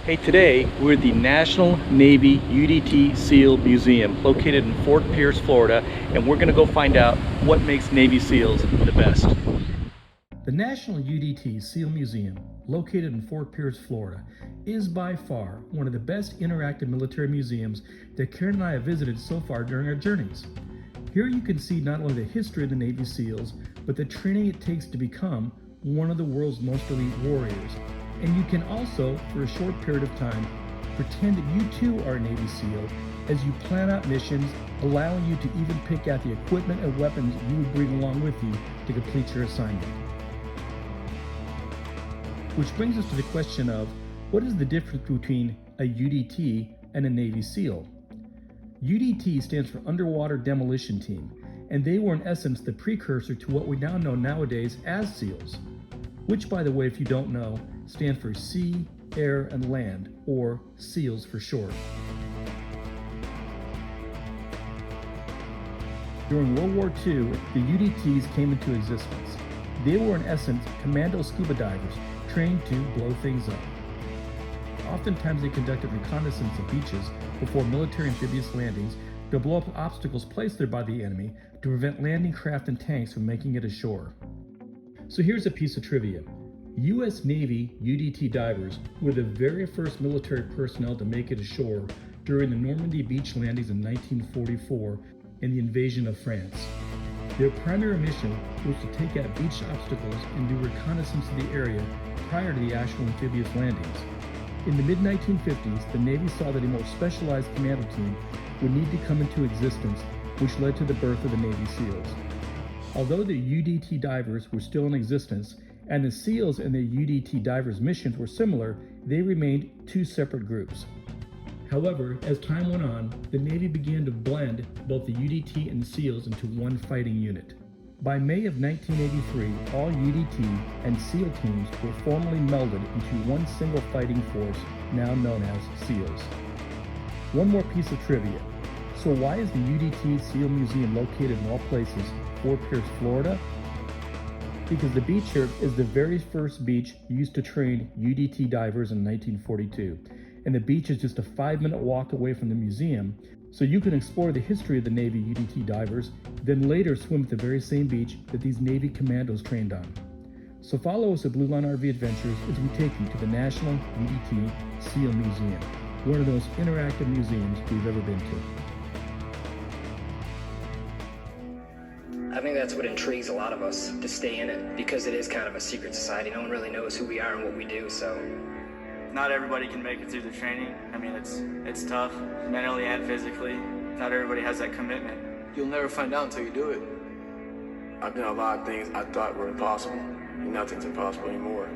Hey, today we're at the National Navy UDT-SEAL Museum located in Fort Pierce, Florida, and we're going to go find out what makes Navy SEALs the best. The National UDT-SEAL Museum, located in Fort Pierce, Florida, is by far one of the best interactive military museums that Karen and I have visited so far during our journeys. Here you can see not only the history of the Navy SEALs, but the training it takes to become one of the world's most elite warriors. And you can also, for a short period of time, pretend that you too are a Navy SEAL as you plan out missions, allowing you to even pick out the equipment and weapons you would bring along with you to complete your assignment. Which brings us to the question of, what is the difference between a UDT and a Navy SEAL? UDT stands for Underwater Demolition Team, and they were in essence the precursor to what we now know nowadays as SEALs, which, by the way, if you don't know, stand for Sea, Air, and Land, or SEALs for short. During World War II, the UDTs came into existence. They were in essence commando scuba divers trained to blow things up. Oftentimes they conducted reconnaissance of beaches before military amphibious landings to blow up obstacles placed there by the enemy to prevent landing craft and tanks from making it ashore. So here's a piece of trivia. U.S. Navy UDT divers were the very first military personnel to make it ashore during the Normandy beach landings in 1944 and the invasion of France. Their primary mission was to take out beach obstacles and do reconnaissance of the area prior to the actual amphibious landings. In the mid-1950s, the Navy saw that a more specialized commando team would need to come into existence, which led to the birth of the Navy SEALs. Although the UDT divers were still in existence, and the SEALs and the UDT divers' missions were similar, they remained two separate groups. However, as time went on, the Navy began to blend both the UDT and the SEALs into one fighting unit. By May of 1983, all UDT and SEAL teams were formally melded into one single fighting force, now known as SEALs. One more piece of trivia. So why is the UDT-SEAL Museum located in all places, Fort Pierce, Florida? Because the beach here is the very first beach used to train UDT divers in 1942. And the beach is just a 5-minute walk away from the museum, so you can explore the history of the Navy UDT divers, then later swim at the very same beach that these Navy commandos trained on. So follow us at Blue Line RV Adventures as we take you to the National UDT-SEAL Museum, one of the most interactive museums we've ever been to. I think that's what intrigues a lot of us to stay in it, because it is kind of a secret society. No one really knows who we are and what we do, so. Not everybody can make it through the training. I mean, it's tough, mentally and physically. Not everybody has that commitment. You'll never find out until you do it. I've done a lot of things I thought were impossible. Nothing's impossible anymore.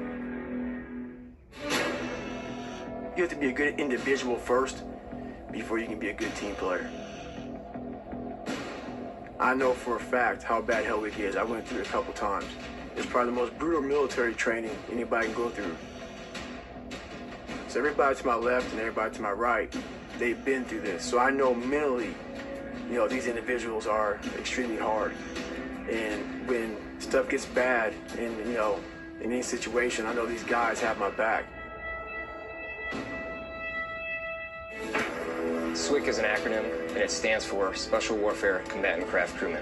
You have to be a good individual first before you can be a good team player. I know for a fact how bad Hell Week is. I went through it a couple times. It's probably the most brutal military training anybody can go through. So everybody to my left and everybody to my right, they've been through this. So I know mentally, these individuals are extremely hard. And when stuff gets bad in any situation, I know these guys have my back. SWCC is an acronym, and it stands for Special Warfare Combatant Craft Crewman.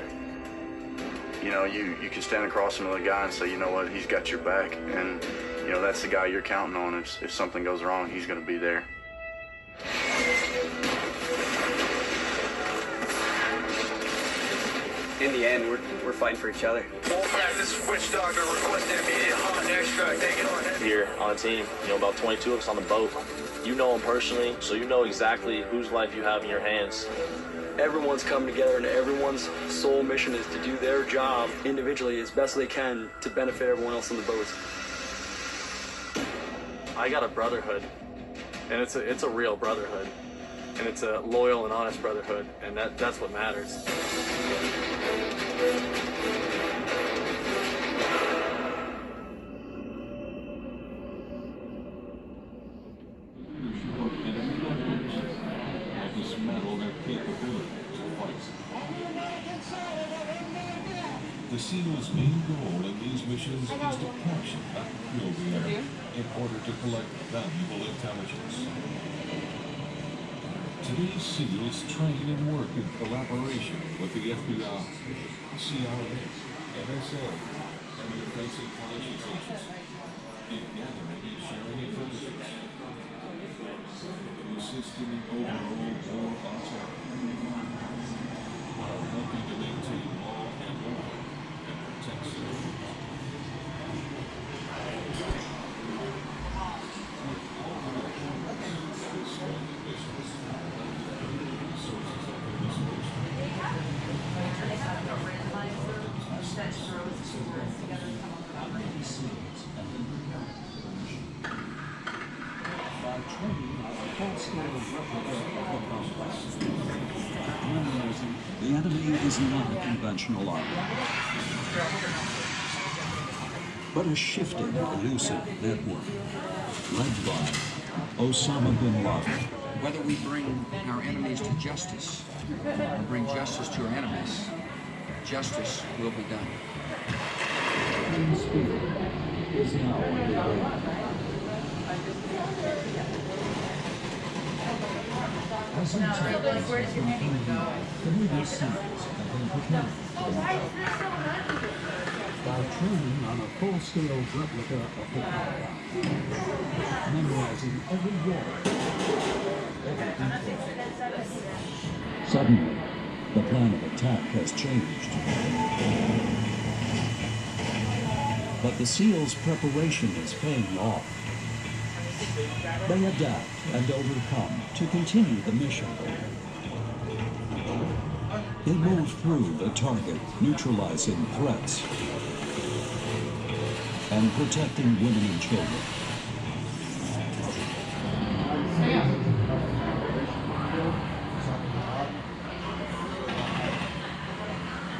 You can stand across from the guy and say, you know what, he's got your back, and that's the guy you're counting on. If something goes wrong, he's going to be there. In the end, we're fighting for each other. This is Witch Doctor requesting immediate hot extract. Take it on. Here on a team, about 22 of us on the boat. You know them personally, so you know exactly whose life you have in your hands. Everyone's coming together, and everyone's sole mission is to do their job individually as best they can to benefit everyone else on the boat. I got a brotherhood, and it's a real brotherhood, and it's a loyal and honest brotherhood, and that's what matters. The SEAL's main goal in these missions is to capture that kill the enemy in order to collect valuable intelligence. Today's SEALs train and work in collaboration with the FBI, CIA, NSA, and the Defense Intelligence Agency in gathering and sharing intelligence to assist in the overall war on terror, while helping to maintain law and order. The enemy is not a conventional army, but a shifting, elusive network led by Osama bin Laden. Whether we bring our enemies to justice or bring justice to our enemies, justice will be done. Clean spirit is now underway. As intelligence has been gained, the UDT-SEALs have been prepared for the job. By training on a full-scale replica of the power, memorizing every word, every detail. Suddenly, the plan of attack has changed. But the SEALs' preparation is paying off. They adapt and overcome to continue the mission. They move through the target, neutralizing threats and protecting women and children.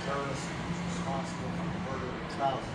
Terrorists responsible for the murder of thousands.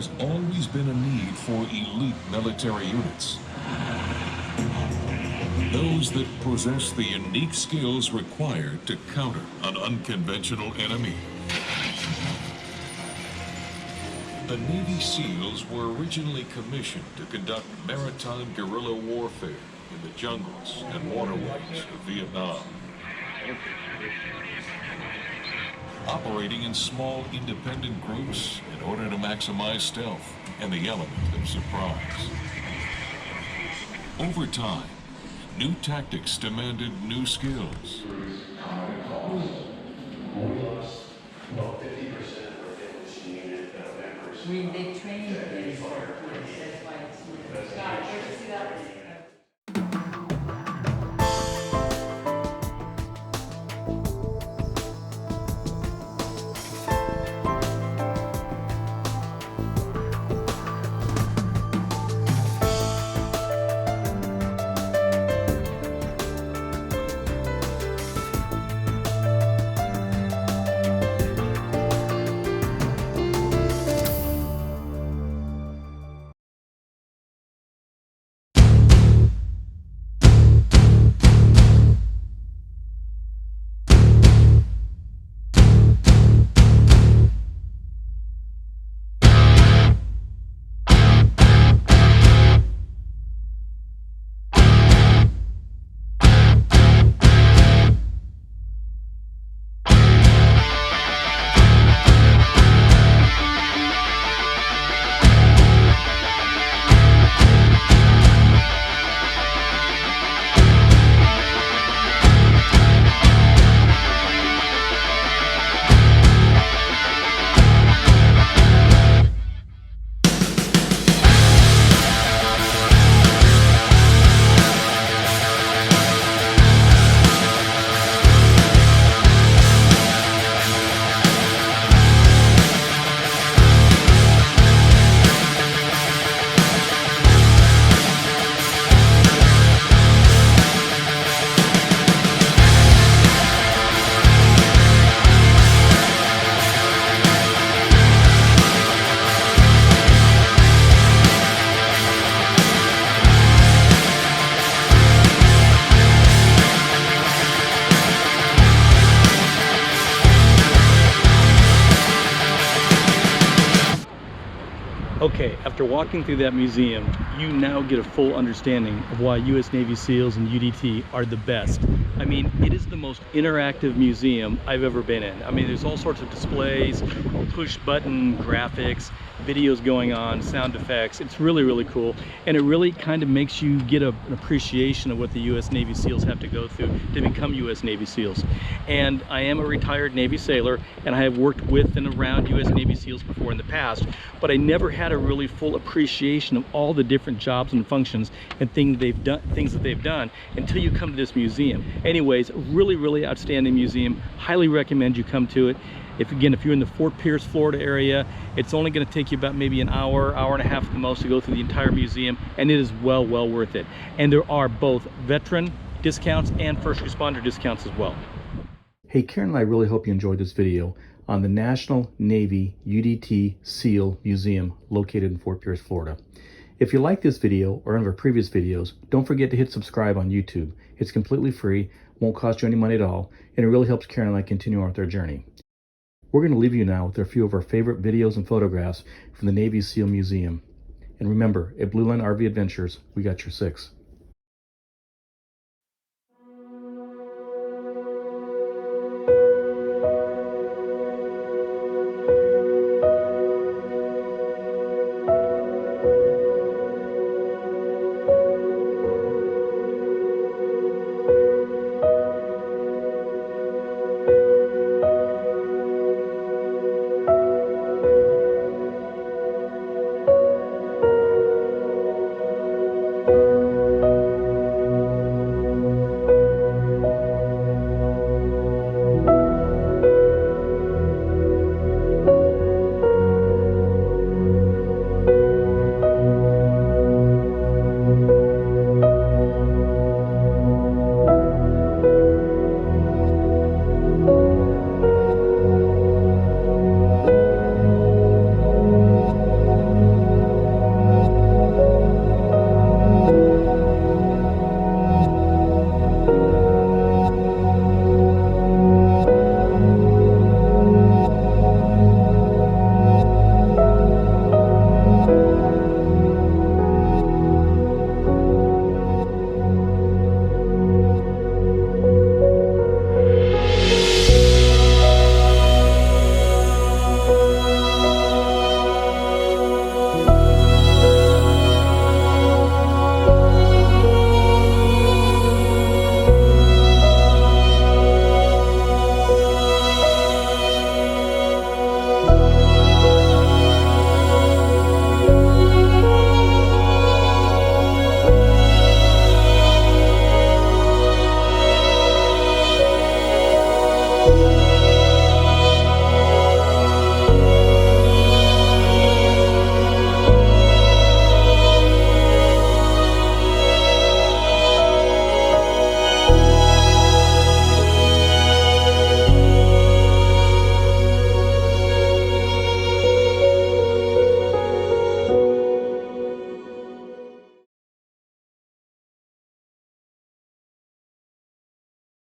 there's always been a need for elite military units. Those that possess the unique skills required to counter an unconventional enemy. The Navy SEALs were originally commissioned to conduct maritime guerrilla warfare in the jungles and waterways of Vietnam. Operating in small independent groups in order to maximize stealth and the element of surprise. Over time, new tactics demanded new skills. They trained in sport, that's why it's Scott, where'd you see that? Okay, after walking through that museum, you now get a full understanding of why U.S. Navy SEALs and UDT are the best. I mean, it is the most interactive museum I've ever been in. I mean, there's all sorts of displays, push button graphics, videos going on, sound effects. It's really, really cool. And it really kind of makes you get an appreciation of what the U.S. Navy SEALs have to go through to become U.S. Navy SEALs. And I am a retired Navy sailor, and I have worked with and around U.S. Navy SEALs before in the past, but I never had a really full appreciation of all the different jobs and functions and things that they've done until you come to this museum. Anyways, really, really outstanding museum. Highly recommend you come to it. If you're in the Fort Pierce, Florida area, it's only going to take you about maybe an hour, hour and a half at the most to go through the entire museum, and it is well worth it. And there are both veteran discounts and first responder discounts as well. Hey, Karen and I really hope you enjoyed this video on the National Navy UDT-SEAL Museum located in Fort Pierce, Florida. If you like this video or any of our previous videos, don't forget to hit subscribe on YouTube. It's completely free, won't cost you any money at all, and it really helps Karen and I continue on with our journey. We're going to leave you now with a few of our favorite videos and photographs from the Navy SEAL Museum. And remember, at Blue Line RV Adventures, we got your six.